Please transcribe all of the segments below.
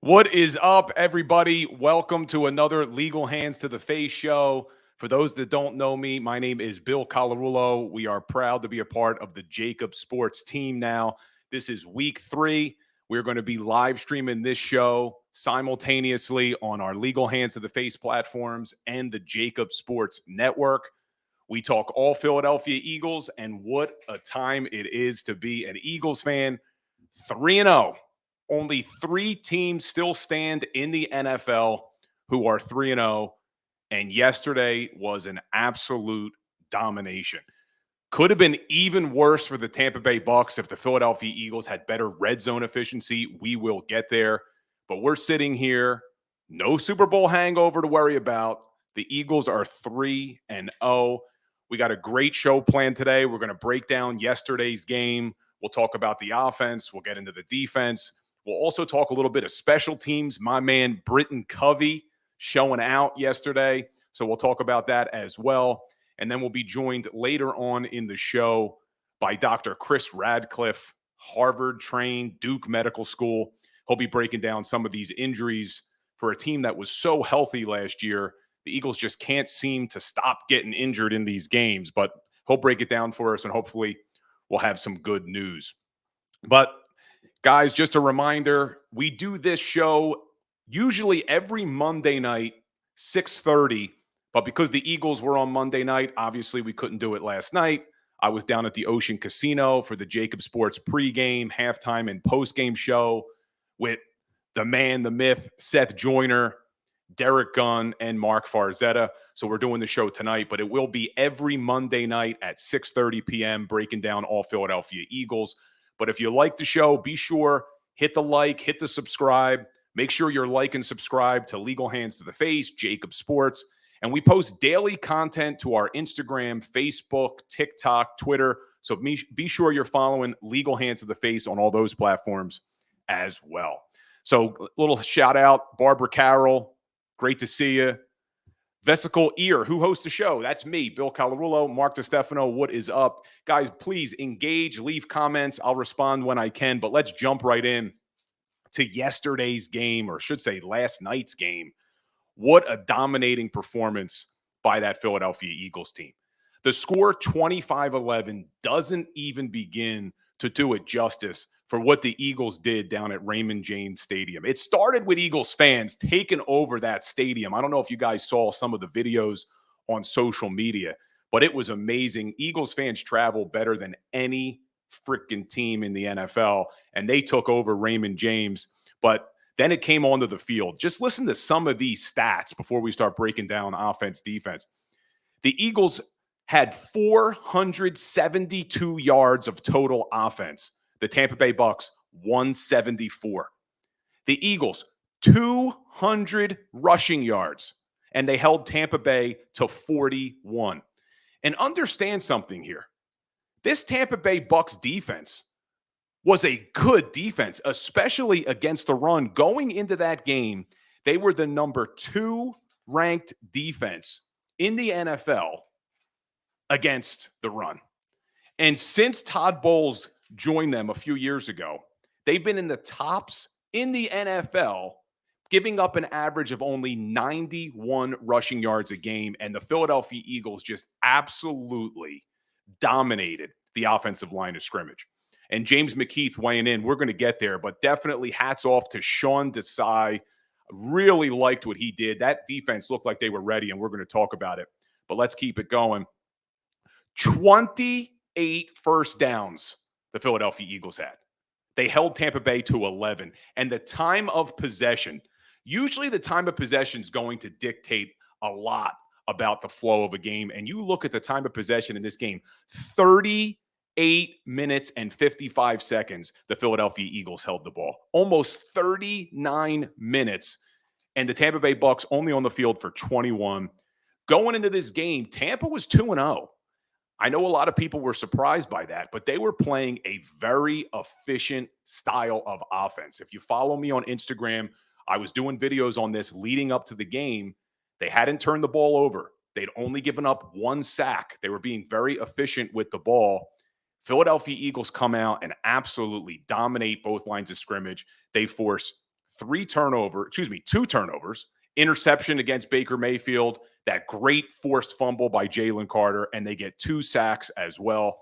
What is up, everybody? Welcome to another Legal Hands to the Face show. For those that don't know me, my name is Bill Colarulo. We are proud to be a part of the JAKIB Sports team now. This is week 3. We're going to be live streaming this show simultaneously on our Legal Hands to the Face platforms and the JAKIB Sports network. We talk all Philadelphia Eagles, and what a time it is to be an Eagles fan. 3-0. Only 3 teams still stand in the NFL who are 3-0, and yesterday was an absolute domination. Could have been even worse for the Tampa Bay Bucs if the Philadelphia Eagles had better red zone efficiency. We will get there, but we're sitting here, no Super Bowl hangover to worry about. The Eagles are 3-0. We got a great show planned today. We're going to break down yesterday's game. We'll talk about the offense. We'll get into the defense. We'll also talk a little bit of special teams. My man, Britton Covey, showing out yesterday. So we'll talk about that as well. And then we'll be joined later on in the show by Dr. Chris Radcliffe, Harvard-trained, Duke Medical School. He'll be breaking down some of these injuries for a team that was so healthy last year. The Eagles just can't seem to stop getting injured in these games. But he'll break it down for us, and hopefully we'll have some good news. But guys, just a reminder, we do this show usually every Monday night, 6:30. But because the Eagles were on Monday night, obviously we couldn't do it last night. I was down at the Ocean Casino for the JAKIB Sports pregame, halftime, and postgame show with the man, the myth, Seth Joyner, Derek Gunn, and Mark Farzetta. So we're doing the show tonight, but it will be every Monday night at 6:30 p.m., breaking down all Philadelphia Eagles. But if you like the show, be sure, hit the like, hit the subscribe. Make sure you're like and subscribe to Legal Hands to the Face, JAKIB Sports. And we post daily content to our Instagram, Facebook, TikTok, Twitter. So be sure you're following Legal Hands to the Face on all those platforms as well. So a little shout out, Barbara Carroll. Great to see you. Vesicle Ear, who hosts the show? That's me, Bill Colarulo, Mark DeStefano. What is up? Guys, please engage, leave comments. I'll respond when I can, but let's jump right in to yesterday's game, or I should say last night's game. What a dominating performance by that Philadelphia Eagles team. The score 25-11 doesn't even begin to do it justice for what the Eagles did down at Raymond James Stadium. It started with Eagles fans taking over that stadium. I don't know if you guys saw some of the videos on social media, but it was amazing. Eagles fans travel better than any freaking team in the NFL, and they took over Raymond James. But then it came onto the field. Just listen to some of these stats before we start breaking down offense, defense. The Eagles had 472 yards of total offense. The Tampa Bay Bucs, 174. The Eagles, 200 rushing yards, and they held Tampa Bay to 41. And understand something here. This Tampa Bay Bucs defense was a good defense, especially against the run. Going into that game, they were the number 2 ranked defense in the NFL against the run. And since Todd Bowles joined them a few years ago, they've been in the tops in the NFL, giving up an average of only 91 rushing yards a game. And the Philadelphia Eagles just absolutely dominated the offensive line of scrimmage. And James McKeith weighing in, we're going to get there, but definitely hats off to Sean Desai. Really liked what he did. That defense looked like they were ready, and we're going to talk about it. But let's keep it going. 28 first downs the Philadelphia Eagles had. They held Tampa Bay to 11. And the time of possession, usually the time of possession is going to dictate a lot about the flow of a game. And you look at the time of possession in this game, 38 minutes and 55 seconds, the Philadelphia Eagles held the ball. Almost 39 minutes. And the Tampa Bay Bucs only on the field for 21. Going into this game, Tampa was 2-0. I know a lot of people were surprised by that, but they were playing a very efficient style of offense. If you follow me on Instagram, I was doing videos on this leading up to the game. They hadn't turned the ball over. They'd only given up 1 sack. They were being very efficient with the ball. Philadelphia Eagles come out and absolutely dominate both lines of scrimmage. They force two turnovers, interception against Baker Mayfield, that great forced fumble by Jalen Carter, and they get 2 sacks as well.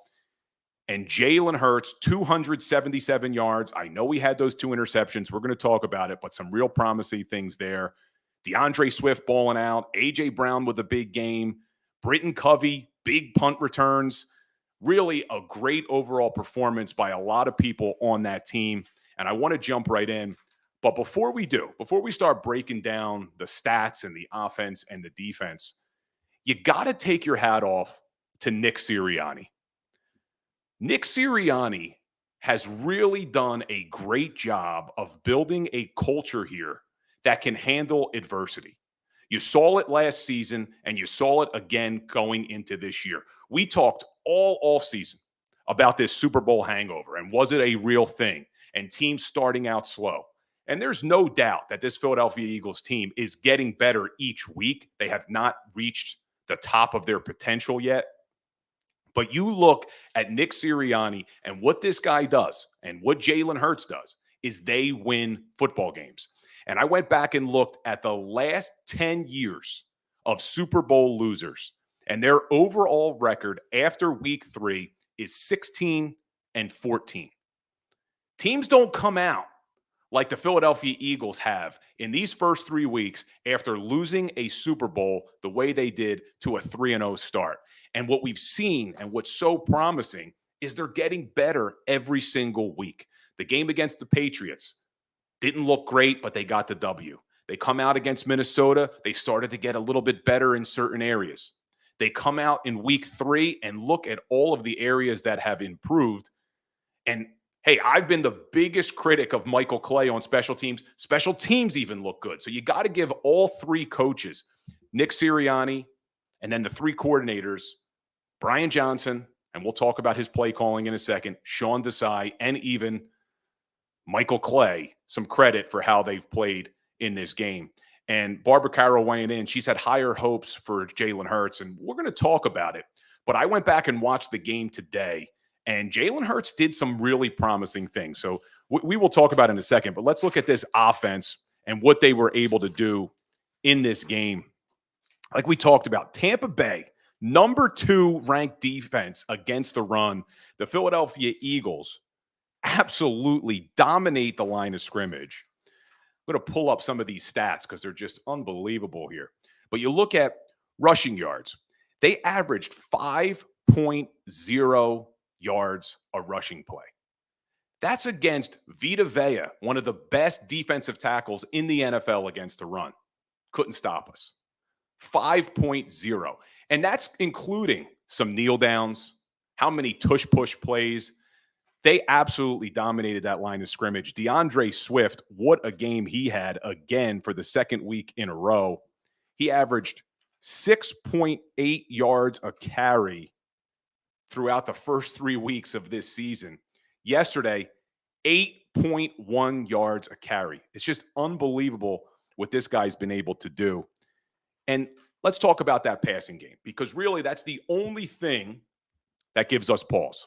And Jalen Hurts, 277 yards. I know he had those 2 interceptions. We're going to talk about it, but some real promising things there. DeAndre Swift balling out. A.J. Brown with a big game. Britton Covey, big punt returns. Really a great overall performance by a lot of people on that team. And I want to jump right in. But before we start breaking down the stats and the offense and the defense, you got to take your hat off to Nick Sirianni. Nick Sirianni has really done a great job of building a culture here that can handle adversity. You saw it last season, and you saw it again going into this year. We talked all offseason about this Super Bowl hangover, and was it a real thing, and teams starting out slow. And there's no doubt that this Philadelphia Eagles team is getting better each week. They have not reached the top of their potential yet. But you look at Nick Sirianni and what this guy does and what Jalen Hurts does is they win football games. And I went back and looked at the last 10 years of Super Bowl losers, and their overall record after week 3 is 16-14. Teams don't come out like the Philadelphia Eagles have in these first 3 weeks after losing a Super Bowl the way they did to a 3-0 start. And what we've seen and what's so promising is they're getting better every single week. The game against the Patriots didn't look great, but they got the W. They come out against Minnesota. They started to get a little bit better in certain areas. They come out in week 3 and look at all of the areas that have improved. And hey, I've been the biggest critic of Michael Clay on special teams. Special teams even look good. So you got to give all 3 coaches, Nick Sirianni, and then the 3 coordinators, Brian Johnson, and we'll talk about his play calling in a second, Sean Desai, and even Michael Clay, some credit for how they've played in this game. And Barbara Carroll weighing in, she's had higher hopes for Jalen Hurts, and we're going to talk about it. But I went back and watched the game today, and Jalen Hurts did some really promising things. So we will talk about it in a second, but let's look at this offense and what they were able to do in this game. Like we talked about, Tampa Bay, number 2 ranked defense against the run. The Philadelphia Eagles absolutely dominate the line of scrimmage. I'm going to pull up some of these stats because they're just unbelievable here. But you look at rushing yards. They averaged 5.0 yards a rushing play. That's against Vita Vea, one of the best defensive tackles in the NFL against the run. Couldn't stop us. 5.0. And that's including some kneel downs, how many tush-push plays. They absolutely dominated that line of scrimmage. DeAndre Swift, what a game he had again for the second week in a row. He averaged 6.8 yards a carry throughout the first 3 weeks of this season. Yesterday, 8.1 yards a carry. It's just unbelievable what this guy's been able to do. And let's talk about that passing game, because really that's the only thing that gives us pause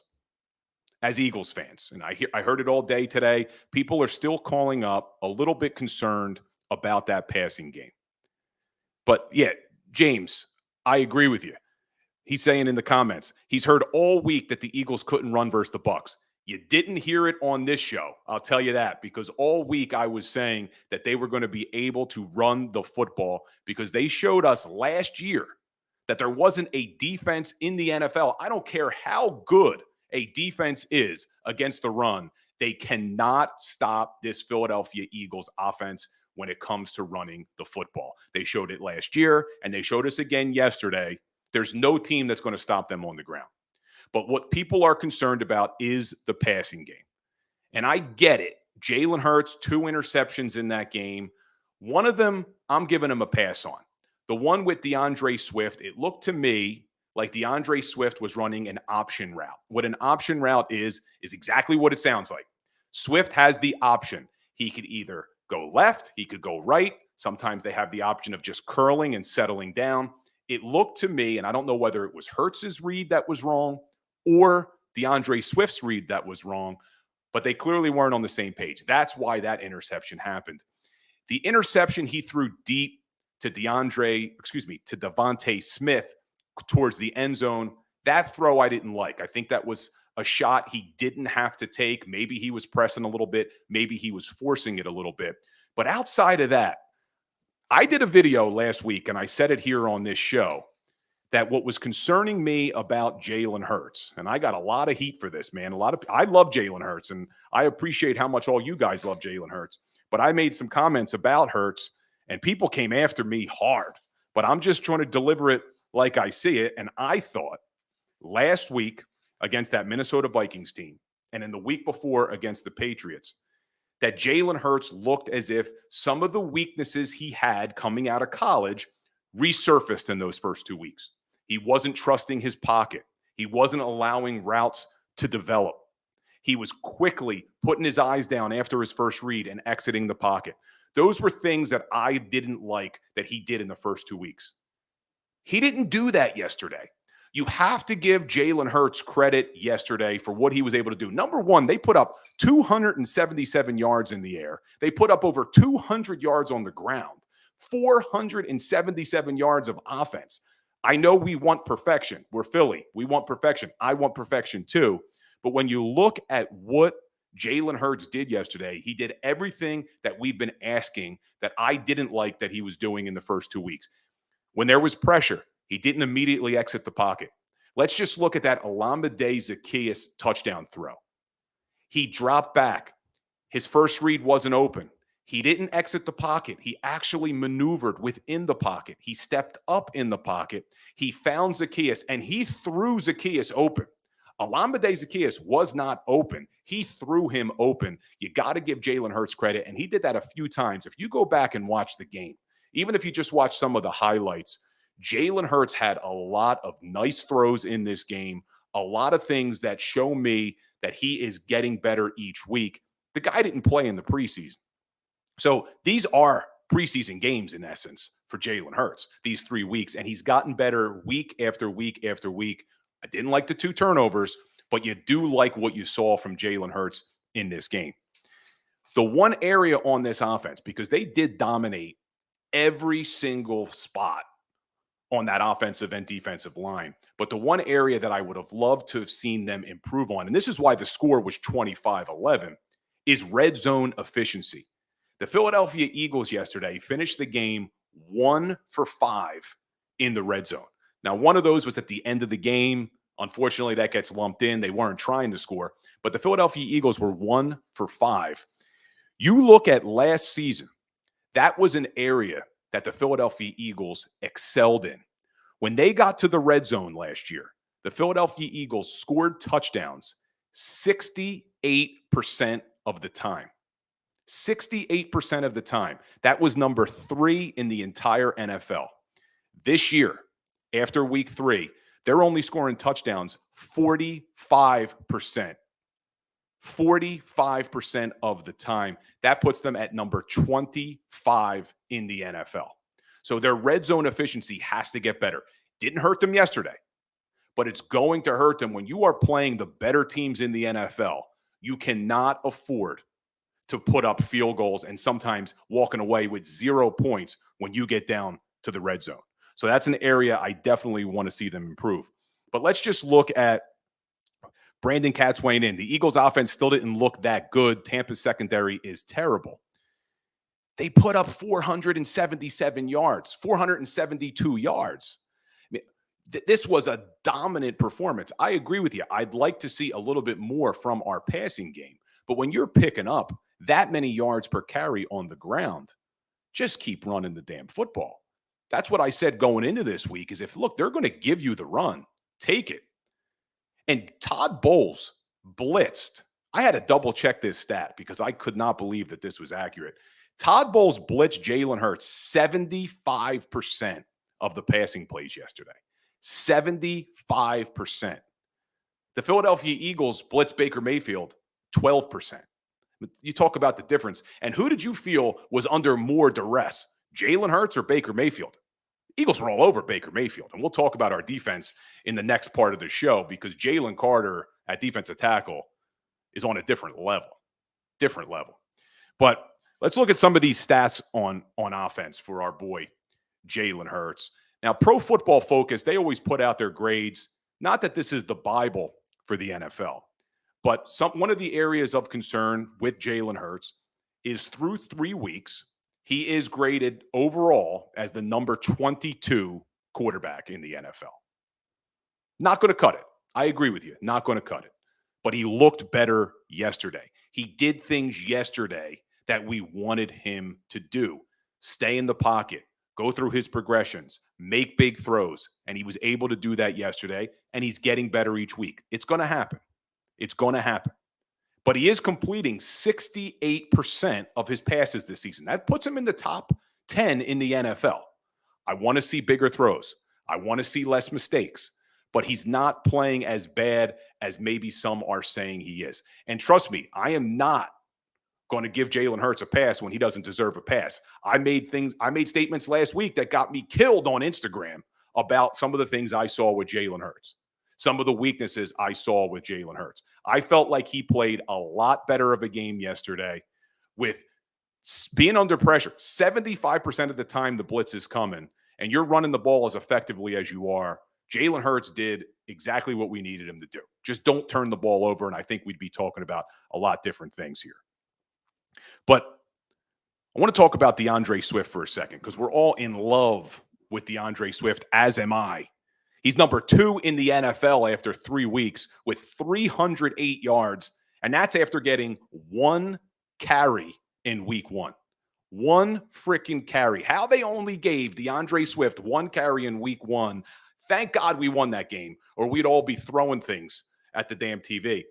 as Eagles fans. And I heard it all day today. People are still calling up a little bit concerned about that passing game. But yeah, James, I agree with you. He's saying in the comments, he's heard all week that the Eagles couldn't run versus the Bucs. You didn't hear it on this show, I'll tell you that, because all week I was saying that they were going to be able to run the football because they showed us last year that there wasn't a defense in the NFL. I don't care how good a defense is against the run. They cannot stop this Philadelphia Eagles offense when it comes to running the football. They showed it last year, and they showed us again yesterday. There's no team that's going to stop them on the ground. But what people are concerned about is the passing game. And I get it. Jalen Hurts, 2 interceptions in that game. One of them, I'm giving him a pass on. The one with DeAndre Swift, it looked to me like DeAndre Swift was running an option route. What an option route is exactly what it sounds like. Swift has the option. He could either go left, he could go right. Sometimes they have the option of just curling and settling down. It looked to me, and I don't know whether it was Hurts's read that was wrong or DeAndre Swift's read that was wrong, but they clearly weren't on the same page. That's why that interception happened. The interception he threw deep to Devontae Smith towards the end zone, that throw I didn't like. I think that was a shot he didn't have to take. Maybe he was pressing a little bit. Maybe he was forcing it a little bit. But outside of that, I did a video last week, and I said it here on this show, that what was concerning me about Jalen Hurts, and I got a lot of heat for this, man. I love Jalen Hurts, and I appreciate how much all you guys love Jalen Hurts. But I made some comments about Hurts, and people came after me hard. But I'm just trying to deliver it like I see it. And I thought last week against that Minnesota Vikings team, and in the week before against the Patriots, that Jalen Hurts looked as if some of the weaknesses he had coming out of college resurfaced in those first 2 weeks. He wasn't trusting his pocket. He wasn't allowing routes to develop. He was quickly putting his eyes down after his first read and exiting the pocket. Those were things that I didn't like that he did in the first 2 weeks. He didn't do that yesterday. You have to give Jalen Hurts credit yesterday for what he was able to do. Number one, they put up 277 yards in the air. They put up over 200 yards on the ground, 477 yards of offense. I know we want perfection. We're Philly. We want perfection. I want perfection too. But when you look at what Jalen Hurts did yesterday, he did everything that we've been asking that I didn't like that he was doing in the first 2 weeks. When there was pressure, he didn't immediately exit the pocket. Let's just look at that Olamide Zaccheaus touchdown throw. He dropped back. His first read wasn't open. He didn't exit the pocket. He actually maneuvered within the pocket. He stepped up in the pocket. He found Zaccheaus, and he threw Zaccheaus open. Olamide Zaccheaus was not open. He threw him open. You got to give Jalen Hurts credit, and he did that a few times. If you go back and watch the game, even if you just watch some of the highlights, Jalen Hurts had a lot of nice throws in this game, a lot of things that show me that he is getting better each week. The guy didn't play in the preseason. So these are preseason games in essence for Jalen Hurts, these 3 weeks, and he's gotten better week after week after week. I didn't like the 2 turnovers, but you do like what you saw from Jalen Hurts in this game. The one area on this offense, because they did dominate every single spot on that offensive and defensive line, but the one area that I would have loved to have seen them improve on, and this is why the score was 25-11, is red zone efficiency. The Philadelphia Eagles yesterday finished the game 1 for 5 in the red zone. Now, one of those was at the end of the game. Unfortunately, that gets lumped in. They weren't trying to score, but the Philadelphia Eagles were 1 for 5. You look at last season, that was an area that the Philadelphia Eagles excelled in. When they got to the red zone last year, the Philadelphia Eagles scored touchdowns 68% of the time. 68% of the time. That was number 3 in the entire NFL. This year, after week 3, they're only scoring touchdowns 45%. 45% of the time. That puts them at number 25 in the NFL. So their red zone efficiency has to get better. Didn't hurt them yesterday, but it's going to hurt them when you are playing the better teams in the NFL. You cannot afford to put up field goals and sometimes walking away with 0 points when you get down to the red zone. So that's an area I definitely want to see them improve. But let's just look at Brandon Katz weighing in. The Eagles offense still didn't look that good. Tampa's secondary is terrible. They put up 477 yards, 472 yards. I mean, this was a dominant performance. I agree with you. I'd like to see a little bit more from our passing game. But when you're picking up that many yards per carry on the ground, just keep running the damn football. That's what I said going into this week is look, they're going to give you the run. Take it. And Todd Bowles blitzed. I had to double check this stat because I could not believe that this was accurate. Todd Bowles blitzed Jalen Hurts 75% of the passing plays yesterday. 75%. The Philadelphia Eagles blitzed Baker Mayfield 12%. You talk about the difference. And who did you feel was under more duress, Jalen Hurts or Baker Mayfield? Eagles were all over Baker Mayfield. And we'll talk about our defense in the next part of the show because Jalen Carter at defensive tackle, is on a different level. But let's look at some of these stats on offense for our boy Jalen Hurts. Now, Pro Football Focus, they always put out their grades. Not that this is the Bible for the NFL, but one of the areas of concern with Jalen Hurts is through 3 weeks, he is graded overall as the number 22 quarterback in the NFL. Not going to cut it. I agree with you. Not going to cut it. But he looked better yesterday. He did things yesterday that we wanted him to do. Stay in the pocket, go through his progressions, make big throws. And he was able to do that yesterday, and he's getting better each week. It's going to happen. It's going to happen. But he is completing 68% of his passes this season. That puts him in the top 10 in the NFL. I want to see bigger throws. I want to see less mistakes. But he's not playing as bad as maybe some are saying he is. And trust me, I am not going to give Jalen Hurts a pass when he doesn't deserve a pass. I made statements last week that got me killed on Instagram about some of the things I saw with Jalen Hurts, some of the weaknesses I saw with Jalen Hurts. I felt like he played a lot better of a game yesterday with being under pressure. 75% of the time the blitz is coming and you're running the ball as effectively as you are. Jalen Hurts did exactly what we needed him to do. Just don't turn the ball over, and I think we'd be talking about a lot different things here. But I want to talk about DeAndre Swift for a second because we're all in love with DeAndre Swift, as am I. He's number 2 in the NFL after 3 weeks with 308 yards, and that's after getting 1 carry in week 1. 1 freaking carry. How they only gave DeAndre Swift 1 carry in week 1. Thank God we won that game, or we'd all be throwing things at the damn TV.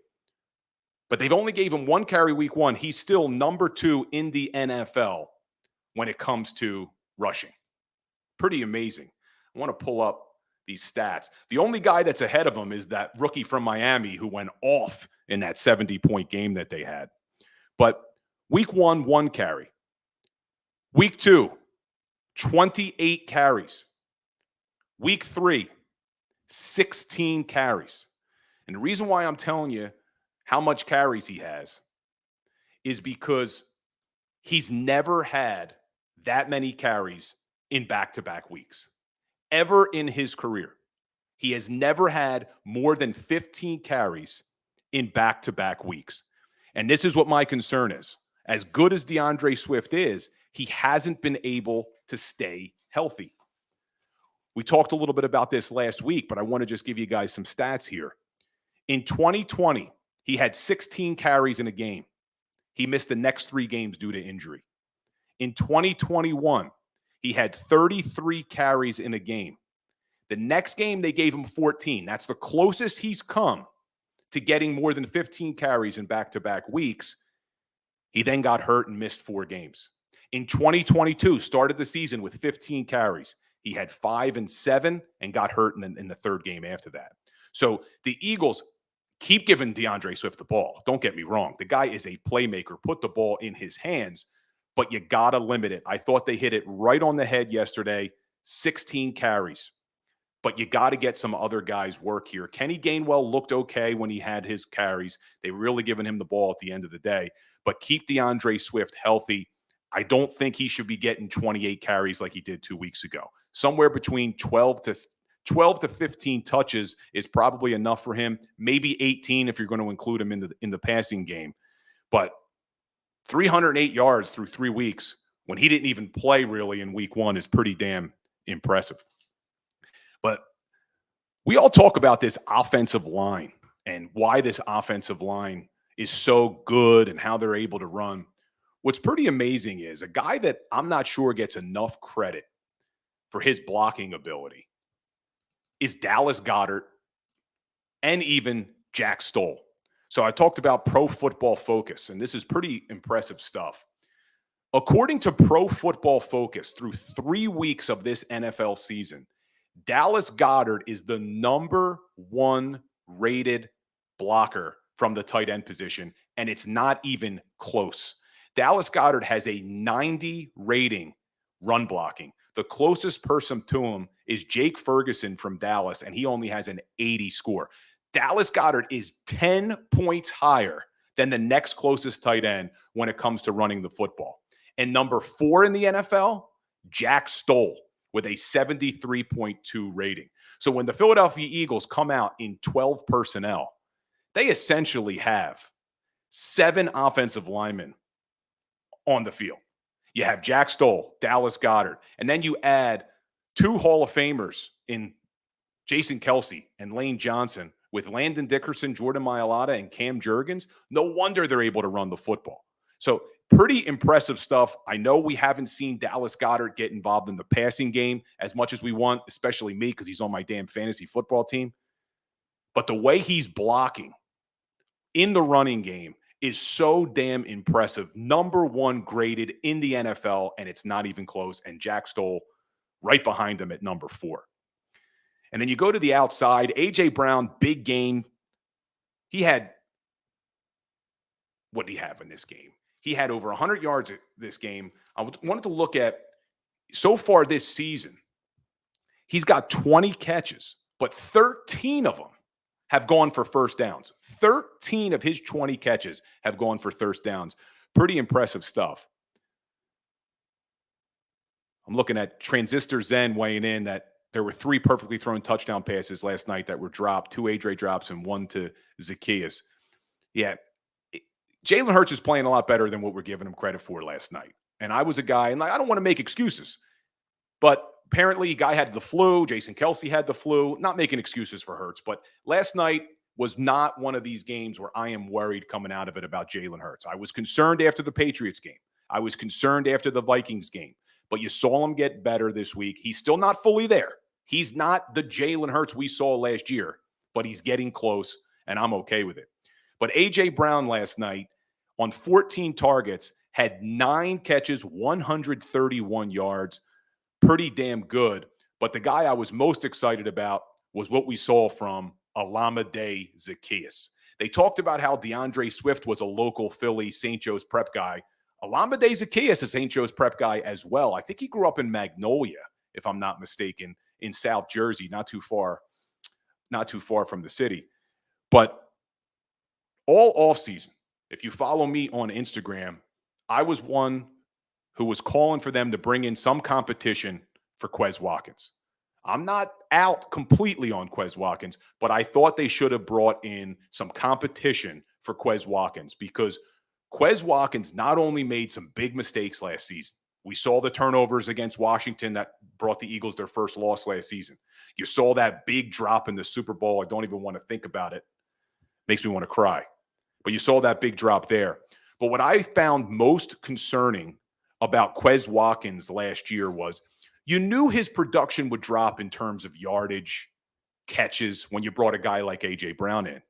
But they've only gave him 1 carry week 1. He's still number 2 in the NFL when it comes to rushing. Pretty amazing. I want to pull up these stats. The only guy that's ahead of him is that rookie from Miami who went off in that 70-point game that they had. But week 1, 1 carry. Week 2, 28 carries. Week 3, 16 carries. And the reason why I'm telling you how much carries he has is because he's never had that many carries in back-to-back weeks. Ever in his career. He has never had more than 15 carries in back-to-back weeks. And this is what my concern is. As good as DeAndre Swift is, he hasn't been able to stay healthy. We talked a little bit about this last week, but I want to just give you guys some stats here. In 2020, he had 16 carries in a game. He missed the next 3 games due to injury. In 2021, he had 33 carries in a game. The next game, they gave him 14. That's the closest he's come to getting more than 15 carries in back-to-back weeks. He then got hurt and missed 4 games. In 2022, started the season with 15 carries. He had 5 and 7 and got hurt in the 3rd game after that. So the Eagles keep giving DeAndre Swift the ball. Don't get me wrong. The guy is a playmaker. Put the ball in his hands, but you got to limit it. I thought they hit it right on the head yesterday, 16 carries. But you got to get some other guys' work here. Kenny Gainwell looked okay when he had his carries. They really given him the ball at the end of the day. But keep DeAndre Swift healthy. I don't think he should be getting 28 carries like he did 2 weeks ago. Somewhere between 12 to 15 touches is probably enough for him. Maybe 18 if you're going to include him in the passing game. But 308 yards through 3 weeks when he didn't even play really in week 1 is pretty damn impressive. But we all talk about this offensive line and why this offensive line is so good and how they're able to run. What's pretty amazing is a guy that I'm not sure gets enough credit for his blocking ability is Dallas Goedert and even Jack Stoll. So I talked about Pro Football Focus, and this is pretty impressive stuff. According to Pro Football Focus, through 3 weeks of this NFL season, Dallas Goedert is the number 1 rated blocker from the tight end position, and it's not even close. Dallas Goedert has a 90 rating run blocking. The closest person to him is Jake Ferguson from Dallas, and he only has an 80 score. Dallas Goedert is 10 points higher than the next closest tight end when it comes to running the football. And number 4 in the NFL, Jack Stoll with a 73.2 rating. So when the Philadelphia Eagles come out in 12 personnel, they essentially have 7 offensive linemen on the field. You have Jack Stoll, Dallas Goedert, and then you add 2 Hall of Famers in Jason Kelce and Lane Johnson with Landon Dickerson, Jordan Mailata, and Cam Jurgens. No wonder they're able to run the football. So pretty impressive stuff. I know we haven't seen Dallas Goedert get involved in the passing game as much as we want, especially me because he's on my damn fantasy football team. But the way he's blocking in the running game is so damn impressive. Number 1 graded in the NFL, and it's not even close. And Jack Stoll right behind him at number 4. And then you go to the outside, A.J. Brown, big game. He had, what did he have in this game? He had over 100 yards this game. I wanted to look at, so far this season, he's got 20 catches, but 13 of them have gone for first downs. 13 of his 20 catches have gone for first downs. Pretty impressive stuff. I'm looking at Transistor Zen weighing in that there were 3 perfectly thrown touchdown passes last night that were dropped, 2 Adre drops and 1 to Zacchaeus. Yeah, Jalen Hurts is playing a lot better than what we're giving him credit for last night. And I was a guy, and I don't want to make excuses, but apparently, guy had the flu. Jason Kelce had the flu. Not making excuses for Hurts, but last night was not one of these games where I am worried coming out of it about Jalen Hurts. I was concerned after the Patriots game. I was concerned after the Vikings game. But you saw him get better this week. He's still not fully there. He's not the Jalen Hurts we saw last year, but he's getting close, and I'm okay with it. But A.J. Brown last night on 14 targets had 9 catches, 131 yards. Pretty damn good. But the guy I was most excited about was what we saw from Olamide Zacchaeus. They talked about how DeAndre Swift was a local Philly St. Joe's prep guy. Olamide Zacchaeus is St. Joe's prep guy as well. I think he grew up in Magnolia, if I'm not mistaken, in South Jersey, not too far from the city. But all offseason, if you follow me on Instagram, I was one who was calling for them to bring in some competition for Quez Watkins. I'm not out completely on Quez Watkins, but I thought they should have brought in some competition for Quez Watkins because Quez Watkins not only made some big mistakes last season. We saw the turnovers against Washington that brought the Eagles their first loss last season. You saw that big drop in the Super Bowl. I don't even want to think about it. Makes me want to cry. But you saw that big drop there. But what I found most concerning about Quez Watkins last year was you knew his production would drop in terms of yardage, catches when you brought a guy like A.J. Brown in.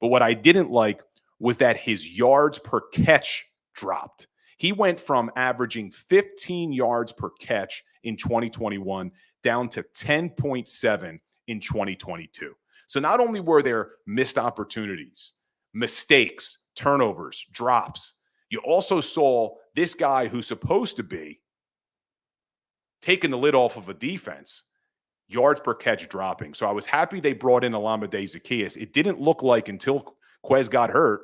But what I didn't like was that his yards per catch dropped. He went from averaging 15 yards per catch in 2021 down to 10.7 in 2022. So not only were there missed opportunities, mistakes, turnovers, drops, you also saw this guy who's supposed to be taking the lid off of a defense, yards per catch dropping. So I was happy they brought in Olamide Zacchaeus. It didn't look like until Quez got hurt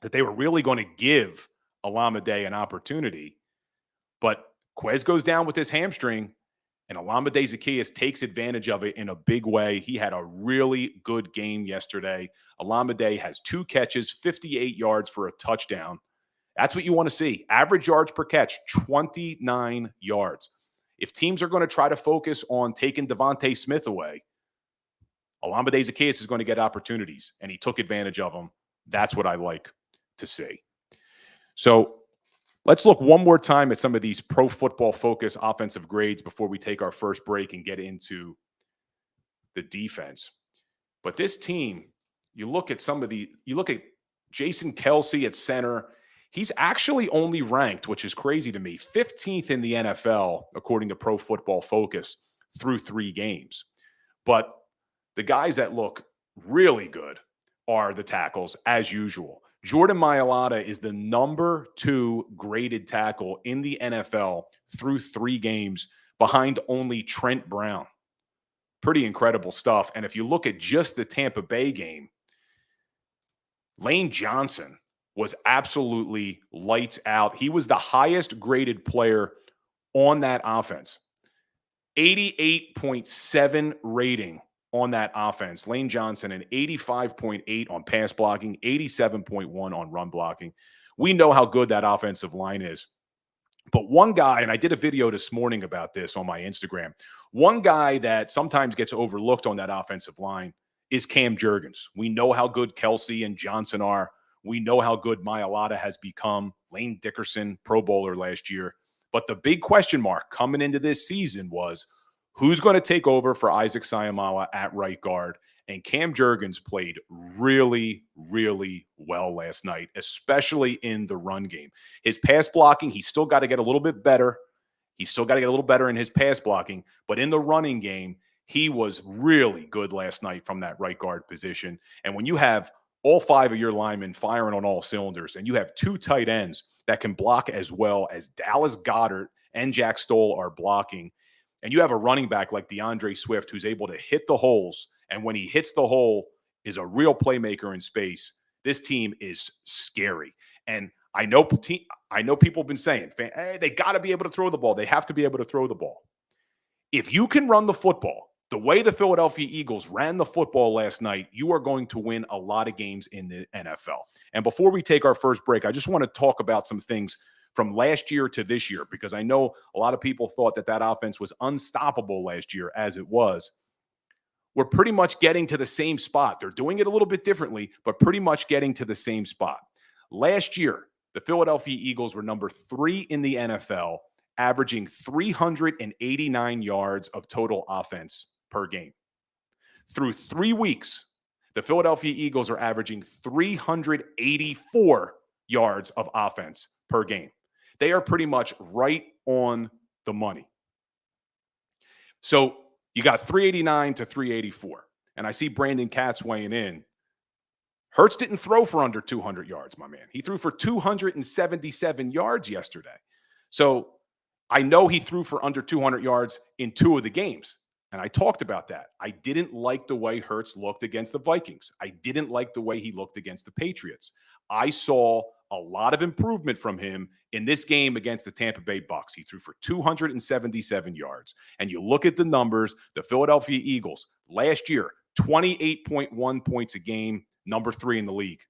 that they were really going to give Olamide an opportunity. But Quez goes down with his hamstring, and Olamide Zacchaeus takes advantage of it in a big way. He had a really good game yesterday. Olamide has 2 catches, 58 yards for a touchdown. That's what you want to see. Average yards per catch, 29 yards. If teams are going to try to focus on taking Devontae Smith away, Olamide Zacchaeus is going to get opportunities, and he took advantage of them. That's what I like to see. So let's look one more time at some of these Pro Football Focus offensive grades before we take our first break and get into the defense. But this team, you look at Jason Kelce at center. He's actually only ranked, which is crazy to me, 15th in the NFL, according to Pro Football Focus, through 3 games. But the guys that look really good are the tackles, as usual. Jordan Mailata is the number 2 graded tackle in the NFL through 3 games, behind only Trent Brown. Pretty incredible stuff. And if you look at just the Tampa Bay game, Lane Johnson was absolutely lights out. He was the highest graded player on that offense. 88.7 rating on that offense. Lane Johnson, an 85.8 on pass blocking, 87.1 on run blocking. We know how good that offensive line is. But one guy, and I did a video this morning about this on my Instagram, one guy that sometimes gets overlooked on that offensive line is Cam Jurgens. We know how good Kelsey and Johnson are. We know how good Mailata has become. Lane Dickerson, Pro Bowler last year. But the big question mark coming into this season was who's going to take over for Isaac Sayamawa at right guard. And Cam Jurgens played really, really well last night, especially in the run game. His pass blocking, he's still got to get a little bit better. He's still got to get a little better in his pass blocking. But in the running game, he was really good last night from that right guard position. And when you have all 5 of your linemen firing on all cylinders, and you have 2 tight ends that can block as well as Dallas Goedert and Jack Stoll are blocking, and you have a running back like DeAndre Swift who's able to hit the holes, and when he hits the hole is a real playmaker in space, this team is scary. And I know people have been saying, hey, they got to be able to throw the ball. They have to be able to throw the ball. If you can run the football the way the Philadelphia Eagles ran the football last night, you are going to win a lot of games in the NFL. And before we take our first break, I just want to talk about some things from last year to this year, because I know a lot of people thought that offense was unstoppable last year, as it was. We're pretty much getting to the same spot. They're doing it a little bit differently, but pretty much getting to the same spot. Last year, the Philadelphia Eagles were number 3 in the NFL, averaging 389 yards of total offense per game. Through 3 weeks, the Philadelphia Eagles are averaging 384 yards of offense per game. They are pretty much right on the money. So you got 389 to 384. And I see Brandon Katz weighing in. Hurts didn't throw for under 200 yards, my man. He threw for 277 yards yesterday. So I know he threw for under 200 yards in 2 of the games. And I talked about that. I didn't like the way Hurts looked against the Vikings. I didn't like the way he looked against the Patriots. I saw a lot of improvement from him in this game against the Tampa Bay Bucs. He threw for 277 yards. And you look at the numbers, the Philadelphia Eagles last year, 28.1 points a game, number 3 in the league.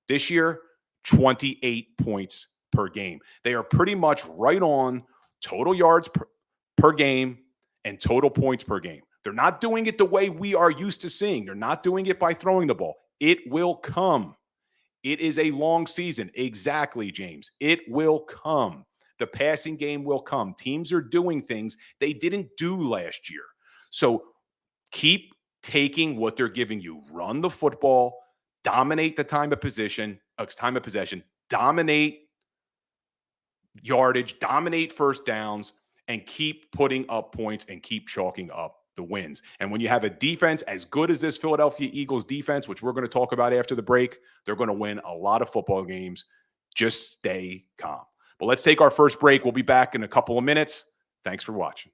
This year, 28 points per game. They are pretty much right on total yards per game and total points per game. They're not doing it the way we are used to seeing. They're not doing it by throwing the ball. It will come. It is a long season. Exactly, James. It will come. The passing game will come. Teams are doing things they didn't do last year. So keep taking what they're giving you. Run the football, dominate the time of possession, dominate yardage, dominate first downs, and keep putting up points and keep chalking up the wins. And when you have a defense as good as this Philadelphia Eagles defense, which we're going to talk about after the break, they're going to win a lot of football games. Just stay calm. But let's take our first break. We'll be back in a couple of minutes. Thanks for watching.